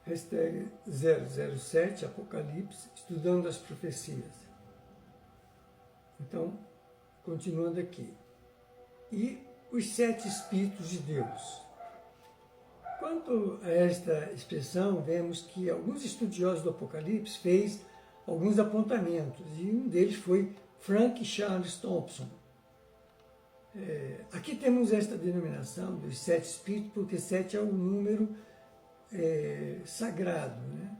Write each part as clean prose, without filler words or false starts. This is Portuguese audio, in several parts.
hashtag 007 Apocalipse, estudando as profecias. Então, continuando aqui. E os 7 Espíritos de Deus. Quanto a esta expressão, vemos que alguns estudiosos do Apocalipse fez alguns apontamentos, e um deles foi Frank Charles Thompson. Aqui temos esta denominação dos 7 Espíritos, porque 7 é um número sagrado, né?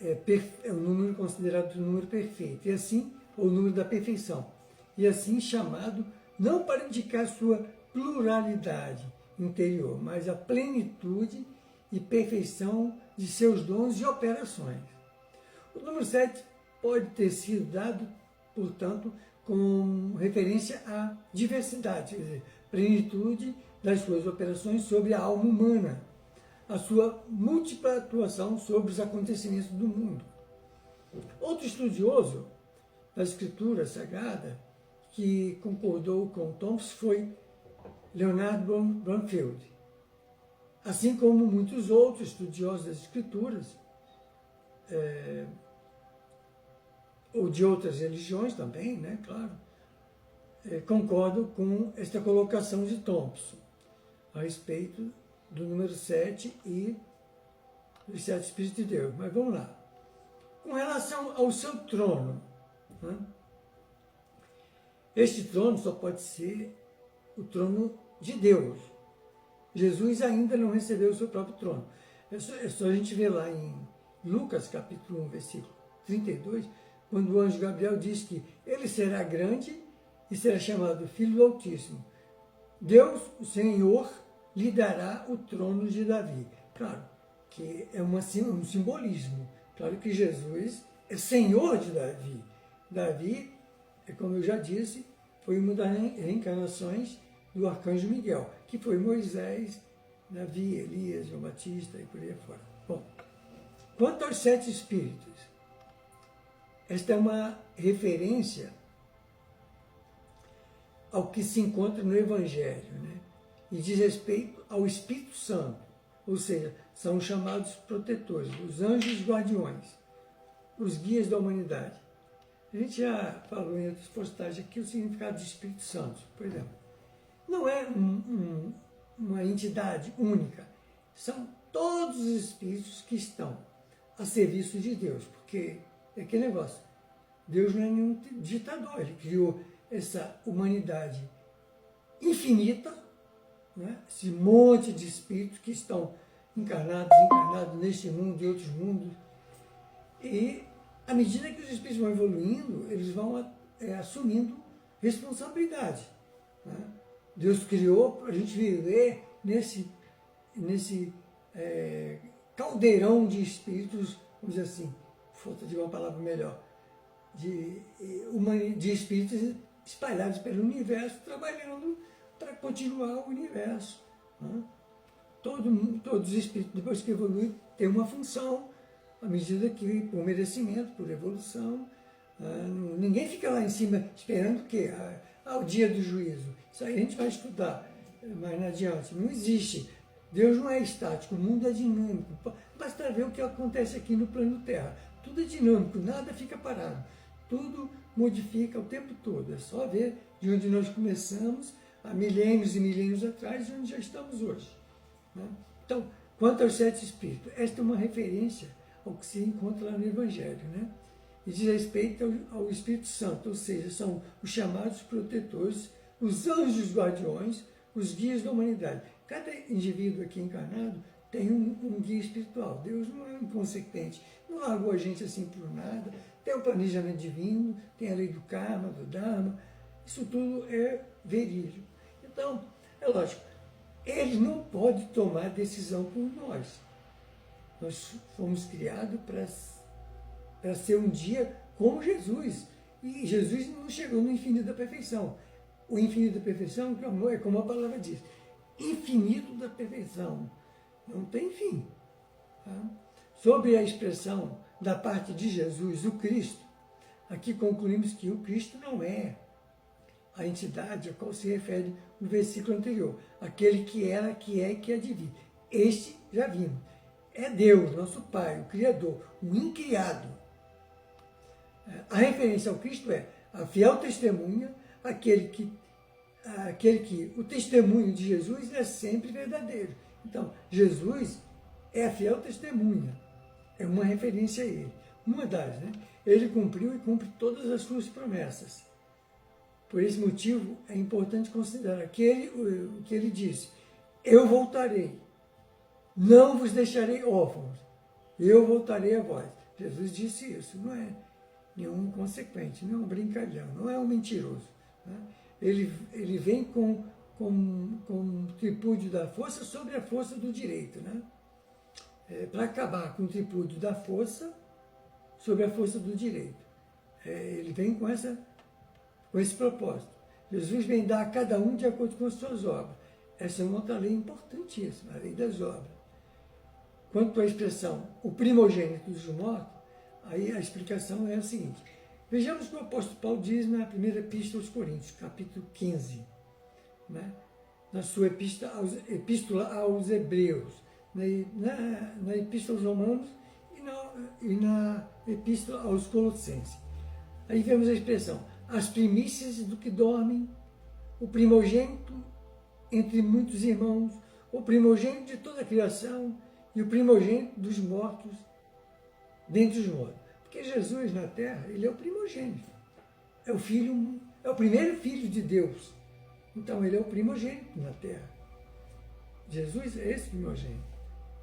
É um número considerado um número perfeito, e assim, o número da perfeição, e assim chamado não para indicar sua pluralidade interior, mas a plenitude e perfeição de seus dons e operações. O número 7 pode ter sido dado, portanto, com referência à diversidade, quer dizer, plenitude das suas operações sobre a alma humana, a sua múltipla atuação sobre os acontecimentos do mundo. Outro estudioso da Escritura Sagrada que concordou com Thompson foi Leonard Bromfield, assim como muitos outros estudiosos das Escrituras, ou de outras religiões também, né, claro, concordam com esta colocação de Thompson a respeito do número 7 e dos 7 Espíritos de Deus. Mas vamos lá. Com relação ao seu trono, né, este trono só pode ser o trono de Deus. Jesus ainda não recebeu o seu próprio trono. É só a gente ver lá em Lucas, capítulo 1, versículo 32, quando o anjo Gabriel diz que ele será grande e será chamado Filho do Altíssimo. Deus, o Senhor, lhe dará o trono de Davi. Claro que é um simbolismo. Claro que Jesus é Senhor de Davi. Davi, como eu já disse, foi uma das reencarnações do arcanjo Miguel, que foi Moisés, Davi, Elias, João Batista e por aí afora. Bom, quanto aos 7 Espíritos, esta é uma referência ao que se encontra no Evangelho, né? E diz respeito ao Espírito Santo, ou seja, são chamados protetores, os anjos guardiões, os guias da humanidade. A gente já falou em outras postagens aqui o significado de Espírito Santo, por exemplo. Não é uma entidade única, são todos os espíritos que estão a serviço de Deus, porque é aquele negócio, Deus não é nenhum ditador, ele criou essa humanidade infinita, né? Esse monte de espíritos que estão encarnados, desencarnados neste mundo e outros mundos, e à medida que os espíritos vão evoluindo, eles vão assumindo responsabilidade, né? Deus criou para a gente viver nesse caldeirão de espíritos, vamos dizer assim, falta de uma palavra melhor, de espíritos espalhados pelo universo, trabalhando para continuar o universo, né? Todos os espíritos, depois que evoluem, têm uma função, à medida que, por merecimento, por evolução, ninguém fica lá em cima esperando o quê? O dia do juízo. Isso aí a gente vai estudar mais adiante. Não existe. Deus não é estático, o mundo é dinâmico. Basta ver o que acontece aqui no plano Terra. Tudo é dinâmico, nada fica parado. Tudo modifica o tempo todo. É só ver de onde nós começamos, há milênios e milênios atrás, e onde já estamos hoje, né? Então, quanto aos 7 Espíritos, esta é uma referência ao que se encontra lá no Evangelho, né? E diz respeito ao Espírito Santo, ou seja, são os chamados protetores, os anjos guardiões, os guias da humanidade. Cada indivíduo aqui encarnado tem um guia espiritual. Deus não é inconsequente, não largou a gente assim por nada. Tem o planejamento divino, tem a lei do karma, do dharma, isso tudo é verídico. Então, é lógico, ele não pode tomar decisão por nós. Nós fomos criados para ser um dia como Jesus. E Jesus não chegou no infinito da perfeição. O infinito da perfeição é como a palavra diz, infinito da perfeição. Não tem fim. Tá? Sobre a expressão da parte de Jesus, o Cristo, aqui concluímos que o Cristo não é a entidade a qual se refere no versículo anterior. Aquele que era, que é e que há de vir. Este já vimos. é Deus, nosso Pai, o Criador, o incriado. A referência ao Cristo é a fiel testemunha, aquele que o testemunho de Jesus é sempre verdadeiro. Então, Jesus é a fiel testemunha, é uma referência a ele. Uma das, né? Ele cumpriu e cumpre todas as suas promessas. Por esse motivo, é importante considerar o que ele disse: eu voltarei, não vos deixarei órfãos, eu voltarei a vós. Jesus disse isso, não é nenhum inconsequente, não é um brincalhão, não é um mentiroso. Né? Ele vem com o tripúdio da força sobre a força do direito, né? Para acabar com o tripúdio da força sobre a força do direito. Ele vem com esse propósito. Jesus vem dar a cada um de acordo com as suas obras. Essa é uma outra lei importantíssima, a lei das obras. Quanto à expressão, o primogênito dos mortos, aí a explicação é a seguinte. Vejamos o que o apóstolo Paulo diz na primeira epístola aos Coríntios, capítulo 15, né? Na sua epístola aos Hebreus, na epístola aos Romanos e na epístola aos Colossenses. Aí vemos a expressão, as primícias do que dormem, o primogênito entre muitos irmãos, o primogênito de toda a criação e o primogênito dos mortos dentre os mortos. Porque Jesus na terra, ele é o primogênito, é o primeiro filho de Deus. Então ele é o primogênito na terra. Jesus é esse primogênito,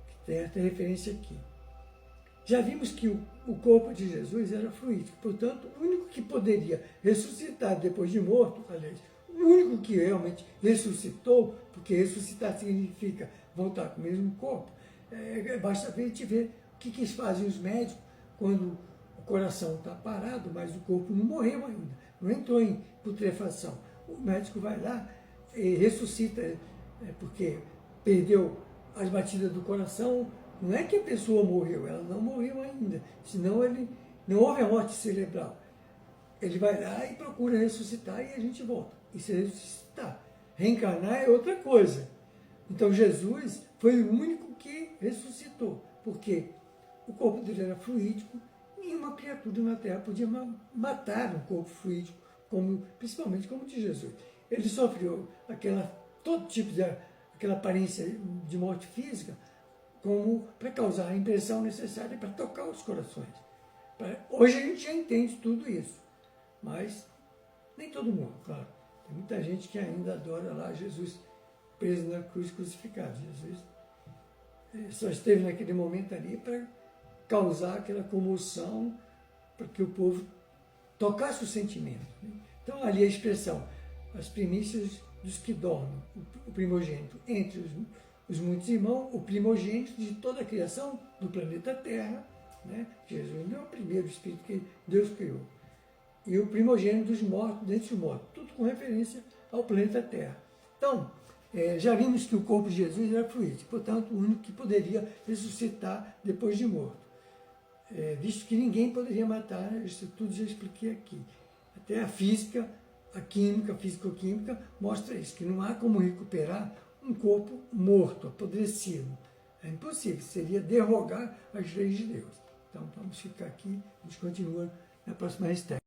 que tem essa referência aqui. Já vimos que o corpo de Jesus era fluídico, portanto, o único que poderia ressuscitar depois de morto, aliás, o único que realmente ressuscitou, porque ressuscitar significa voltar com o mesmo corpo, basta ver o que fazem os médicos quando o coração está parado, mas o corpo não morreu ainda, não entrou em putrefação. O médico vai lá e ressuscita, porque perdeu as batidas do coração. Não é que a pessoa morreu, ela não morreu ainda, senão não houve a morte cerebral. Ele vai lá e procura ressuscitar e a gente volta. Isso é ressuscitar. Reencarnar é outra coisa. Então Jesus foi o único que ressuscitou, porque o corpo dele era fluídico, nenhuma criatura na Terra podia matar um corpo fluídico, principalmente como o de Jesus. Ele sofreu todo tipo de aquela aparência de morte física, como para causar a impressão necessária para tocar os corações. Hoje a gente já entende tudo isso, mas nem todo mundo, claro. Tem muita gente que ainda adora lá Jesus preso na cruz crucificado. Jesus só esteve naquele momento ali para causar aquela comoção, para que o povo tocasse o sentimento. Então ali a expressão, as primícias dos que dormem, o primogênito entre os muitos irmãos, o primogênito de toda a criação do planeta Terra, né? Jesus não é o primeiro espírito que Deus criou. E o primogênito dos mortos, dentre os mortos, tudo com referência ao planeta Terra. Então, já vimos que o corpo de Jesus era fluídico, portanto, o único que poderia ressuscitar depois de morto. Visto que ninguém poderia matar, isso tudo já expliquei aqui. Até a física, a química, a físico-química, mostra isso, que não há como recuperar um corpo morto, apodrecido. É impossível, seria derrogar as leis de Deus. Então, vamos ficar aqui, a gente continua na próxima hashtag.